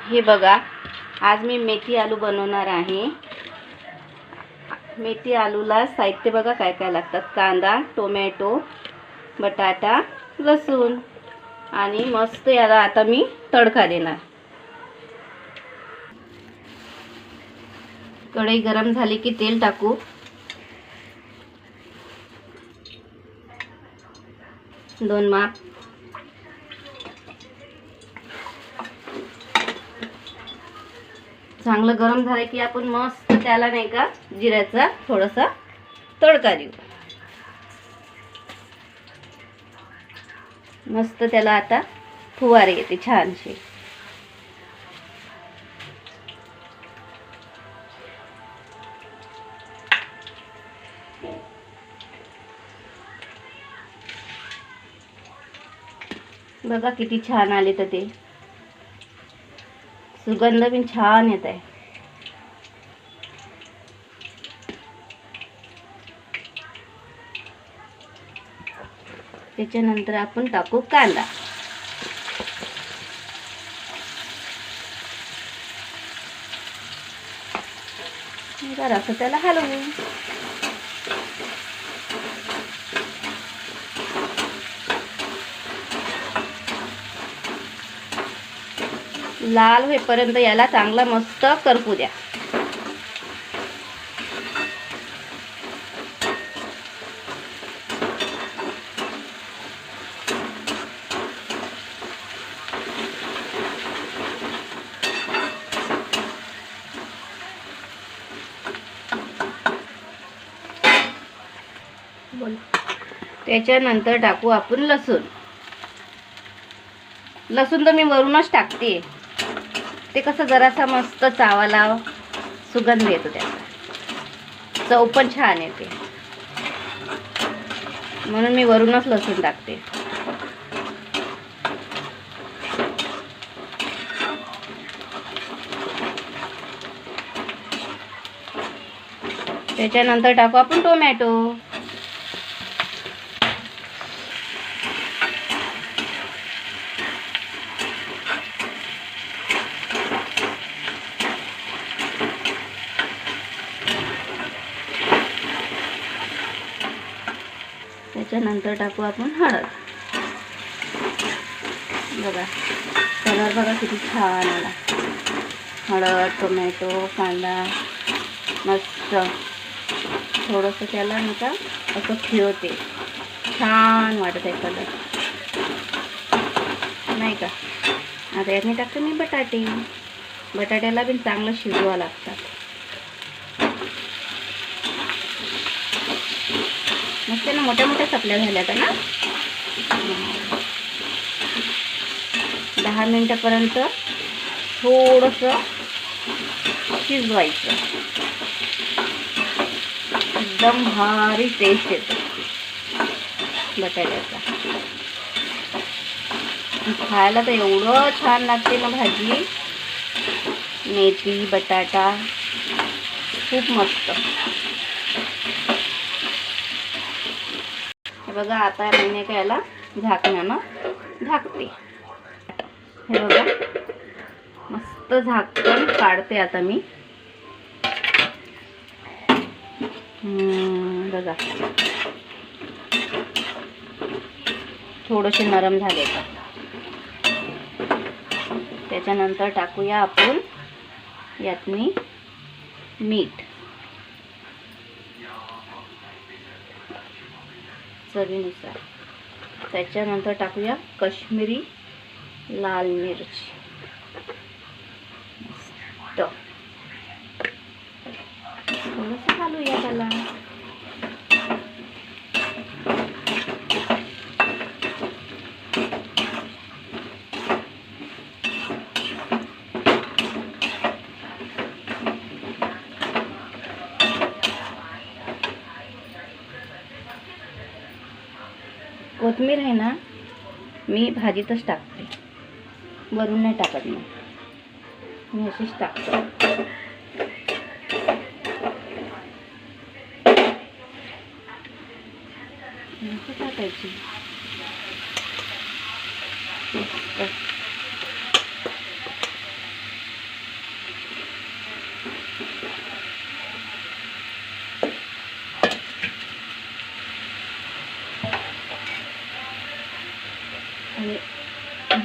हे बघा, आज मी मेथी आलू बनवणार आहे। मेथी आलूला साहित्य बघा काय काय लागतात। कांदा, टोमॅटो, बटाटा, लसूण आणि मस्त याला आता मी तडका देणार। कढई गरम झाली की तेल टाकू। दोन माप। चांगलं गरम झालं की आपण मस्त त्याला नाही का जिऱ्याचा थोडासा तडका देऊ। मस्त त्याला आता फुवारे येते छानशी। बघा किती छान आले तर ते सुगंध पण छान येत आहे। त्याच्यानंतर आपण टाकू कांदा। जरासं त्याला हलवू। लाल होईपर्यंत याला चांगला मस्त करपू द्या। त्याच्यानंतर टाकू आपण लसूण। लसूण तर मी वरूनच टाकते, ते कसं जरासा मस्त चावाला सुगंध येतो, त्याचा चव पण छान येते, म्हणून मी वरूनच लसूण टाकते। त्याच्यानंतर टाकू आपण टोमॅटो। त्याच्यानंतर टाकू आपण हळद। बघा कलर बघा किती छान आला। हळद, टोमॅटो, कांदा मस्त थोडंसं त्याला नाही का असं फिरवते, छान वाटत आहे कलर नाही का। आता यातनी टाकते मी बटाटे। बटाट्याला पण चांगलं शिजवावं लागतात। मस्त ना मोठ्या मोठ्या चकल्या झाल्या आता ना। 10 मिनिटापर्यंत थोडंसं शिजवायचं, एकदम भारी टेस्ट येतो बटाट्याचा। खायला तर एवढं छान लागते ना भाजी, मेथी बटाटा खूप मस्त। हे बघा आता मी याला झाकणानं झाकते। हे बघा मस्त झाकण काढते आता मी। बघा थोडेसे नरम झाले का। त्याच्यानंतर टाकूया आपण यातनी मीठ चवीनुसार। त्याच्यानंतर टाकूया काश्मीरी लाल मिरची मस्त थोडंसं घालूया त्याला। कोथिंबीर आहे ना मी भाजीतच टाकते, वरून नाही टाकत मी अशीच टाकते। टाकायची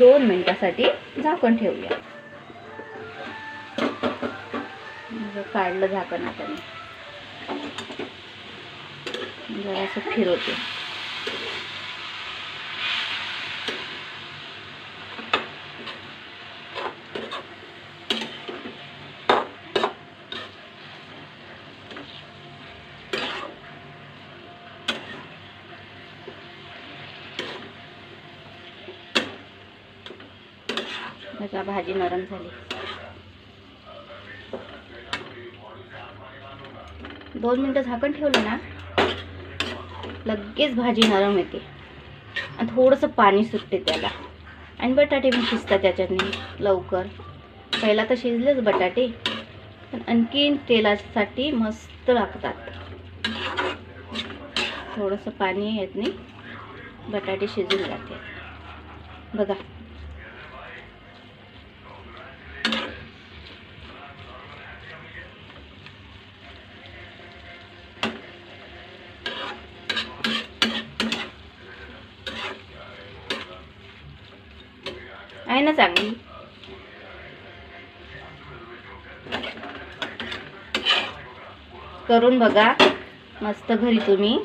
2 मिनिटासाठी झाकण ठेवूया. काढलं झाकण आता मी जरासं फिरवते. आता भाजी नरम झाली. 2 मिनिटं झाकण ठेवलं ना लगेच भाजी नरम येते आणि थोडंसं पाणी सुटते त्याला. आणि बटाटे पण शिजतात त्याच्याने लवकर. पहिला तर शिजलेच बटाटे, पण आणखीन तेलासाठी मस्त लागतात. थोडंसं पाणी येत नाही, बटाटे शिजून जाते. बघा आहे ना चांगली. करून बघा मस्त घरी तुम्ही.